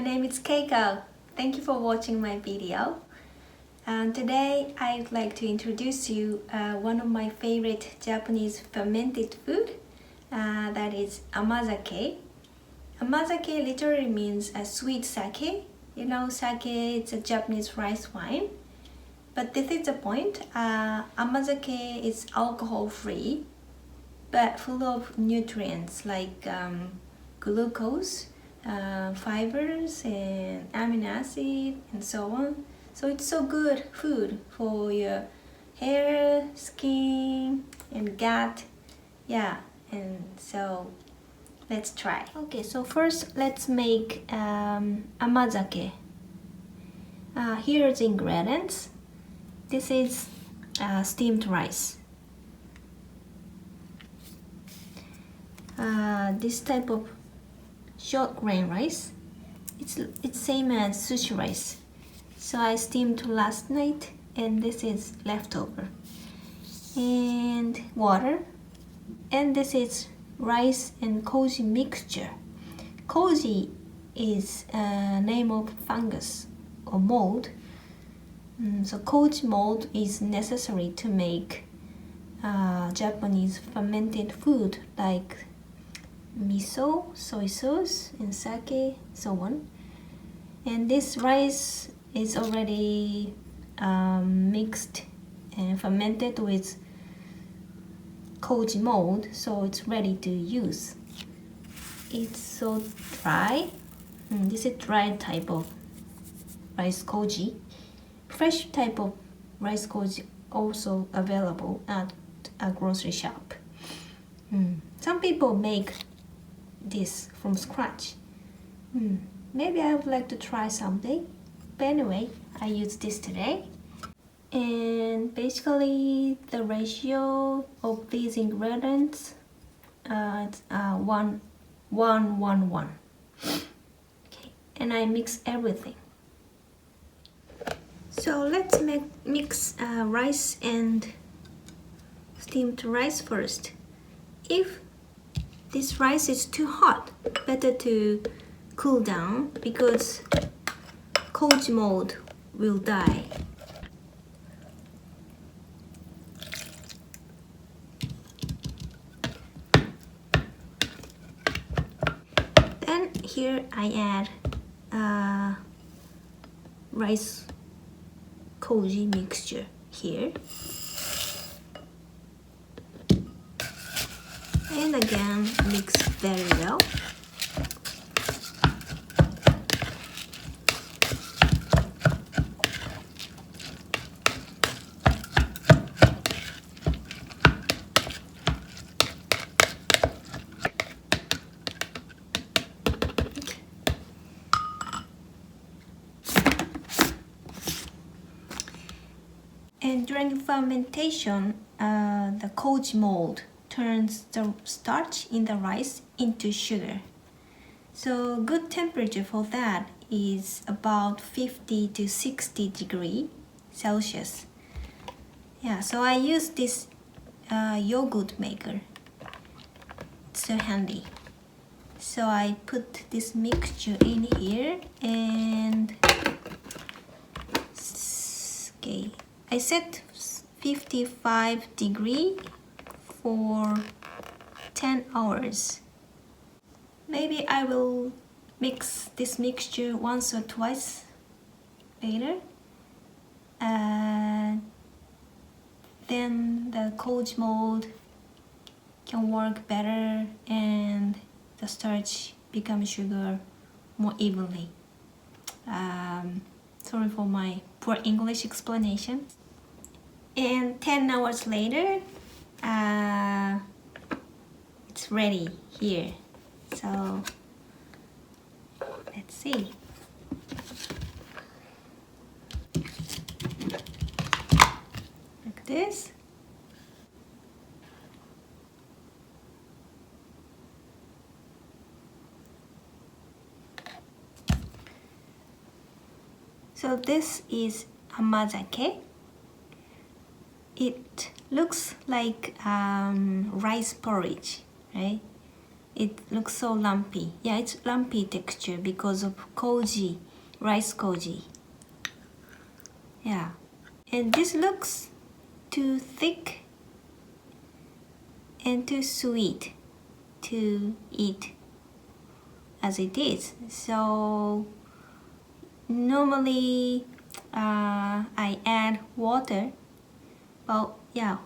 name is Keiko. Thank you for watching my video. Today I'd like to introduce you one of my favorite Japanese fermented food, that is Amazake. Amazake literally means a sweet sake. You know, sake is a Japanese rice wine. But this is the point. Amazake is alcohol-free, but full of nutrients like glucose, fibers and amino acid and so on. So it's so good food for your hair, skin and gut. Yeah, and so let's try. Okay, so first let's make amazake. Here are the ingredients. This is steamed rice. This type of short grain rice, it's same as sushi rice. So I steamed last night, and this is leftover. And water, and this is rice and koji mixture. Koji is a name of fungus or mold. So koji mold is necessary to make Japanese fermented food like miso, soy sauce, and sake, so on. And this rice is already mixed and fermented with koji mold, so it's ready to use. It's so dry. This is dry type of rice koji. Fresh type of rice koji also available at a grocery shop. Some people make this from scratch. Maybe I would like to try someday, but anyway, I use this today. And basically the ratio of these ingredients, it's 1, 1, 1, 1. Okay, and I mix everything. So let's mix rice and steamed rice first. If this rice is too hot, better to cool down because koji mold will die. Then here I add rice koji mixture here. And again, mix very well. And during fermentation, the koji mold turns the starch in the rice into sugar. So good temperature for that is about 50 to 60 degrees Celsius. Yeah, so I use this yogurt maker. It's so handy. So I put this mixture in here and okay, I set 55 degrees for 10 hours. Maybe I will mix this mixture once or twice later. Then the koji mold can work better and the starch becomes sugar more evenly. Sorry for my poor English explanation. And 10 hours later, it's ready here. So let's see. Like this. So this is amazake. It looks like rice porridge, right? it looks so lumpy. Yeah, it's lumpy texture because of koji, rice koji. Yeah, and this looks too thick and too sweet to eat as it is. So normally I add water, well, yeah,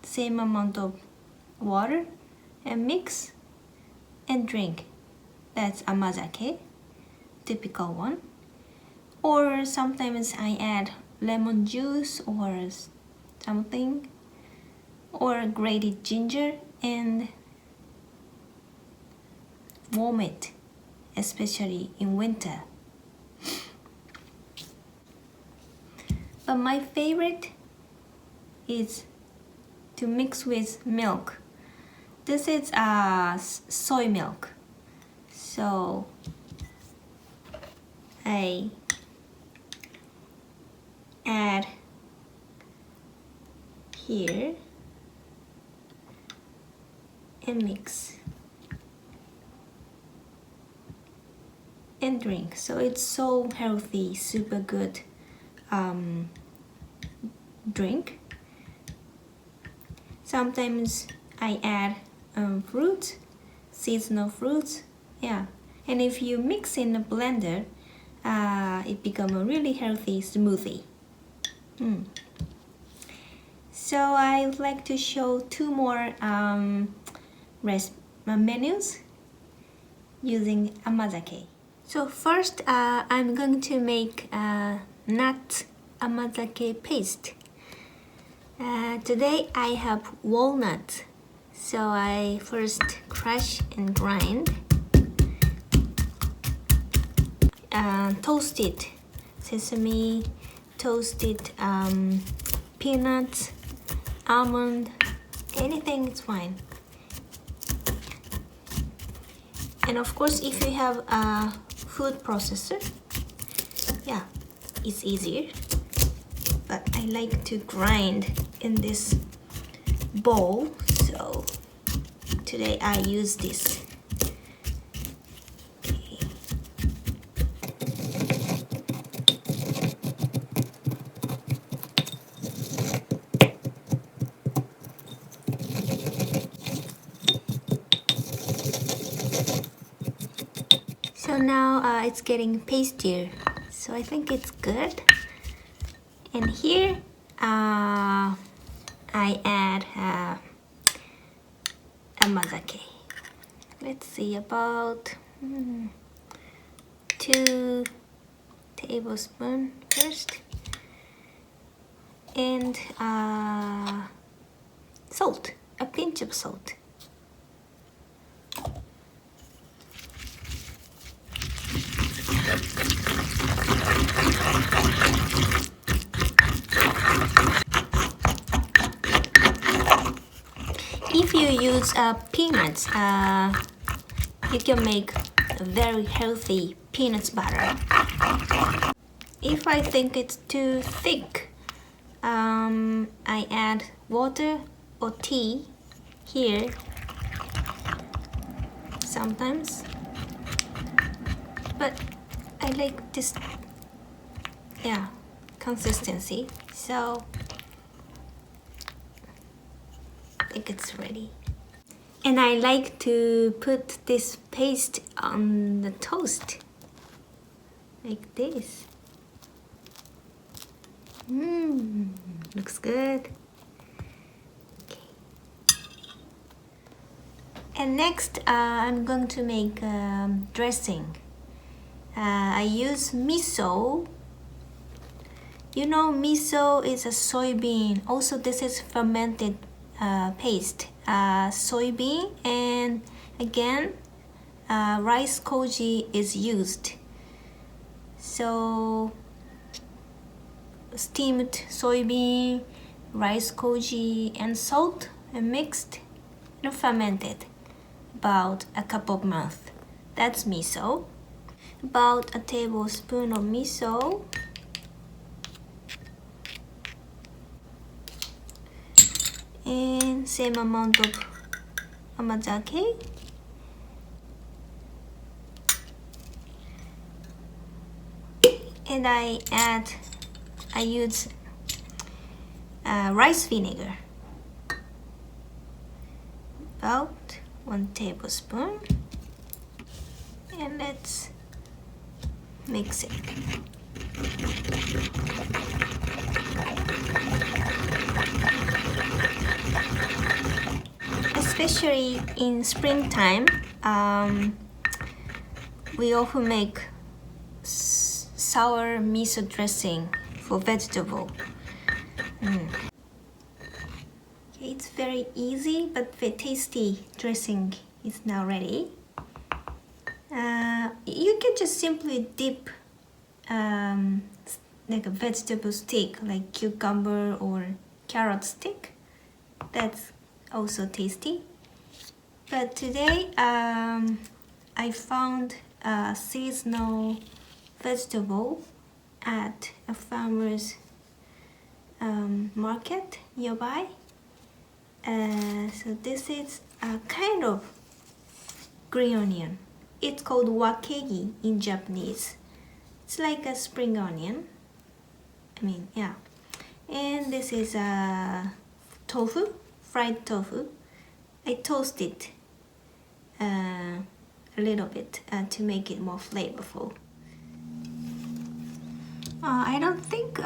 same amount of water, and mix and drink. That's amazake, typical one. Or sometimes I add lemon juice or something, or grated ginger and warm it, especially in winter. But my favorite is to mix with milk. This is soy milk. So I add here and mix and drink. So it's so healthy, super good drink. Sometimes I add fruits, seasonal fruits, yeah. And if you mix in a blender, it becomes a really healthy smoothie. So I would like to show two more menus using amazake. So first, I'm going to make nut amazake paste. Today I have walnut, so I first crush and grind. Toasted sesame, toasted peanuts, almond, anything is fine. And of course, if you have a food processor, yeah, it's easier. But I like to grind in this bowl, so today I use this. Okay. So now it's getting pastier, so I think it's good. And here I add amazake. Let's see, about 2 tablespoons first, and salt, a pinch of salt. If you use peanuts, you can make a very healthy peanut butter. If I think it's too thick, I add water or tea here sometimes. But I like this, yeah, consistency. So I think it's ready. And I like to put this paste on the toast like this. Looks good. Okay. And next I'm going to make dressing. I use miso. You know, miso is a soybean. Also, this is fermented paste. Soybean, and again rice koji is used. So steamed soybean, rice koji, and salt, and mixed and fermented about a couple of months. That's miso. About a tablespoon of miso. And same amount of amazake And I use rice vinegar, about 1 tablespoon, and let's mix it. Especially in springtime, we often make sour miso dressing for vegetable. Okay, it's very easy but very tasty dressing is now ready. You can just simply dip like a vegetable stick, like cucumber or carrot stick. That's also tasty. But today I found a seasonal vegetable at a farmer's market nearby. So this is a kind of green onion. It's called wakegi in Japanese. It's like a spring onion. Yeah. And this is a tofu, fried tofu. I toast it a little bit to make it more flavorful. I don't think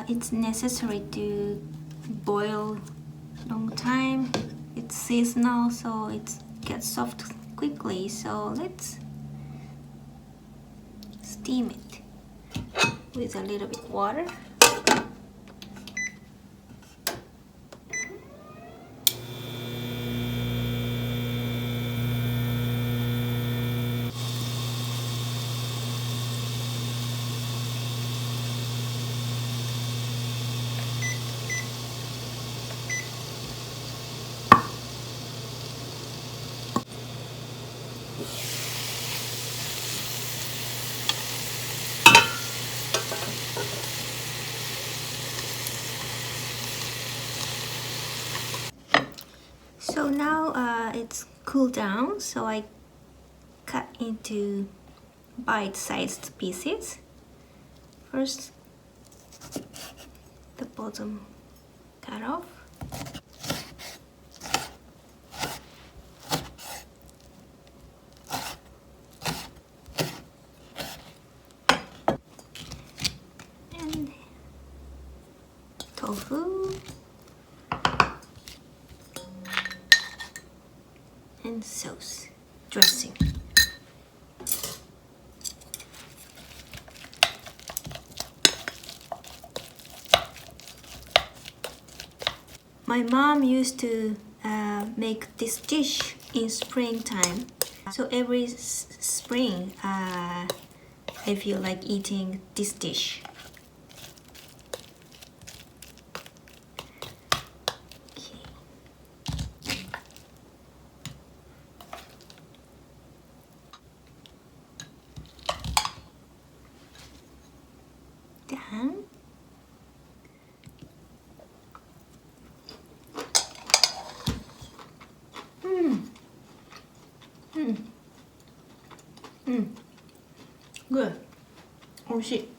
it's necessary to boil long time. It's seasonal, so it gets soft quickly. So let's steam it with a little bit water. So now it's cooled down, so I cut into bite-sized pieces. First, the bottom cut off. And tofu. And sauce, dressing. My mom used to make this dish in springtime. So every spring, I feel like eating this dish. Then good. 美味しい。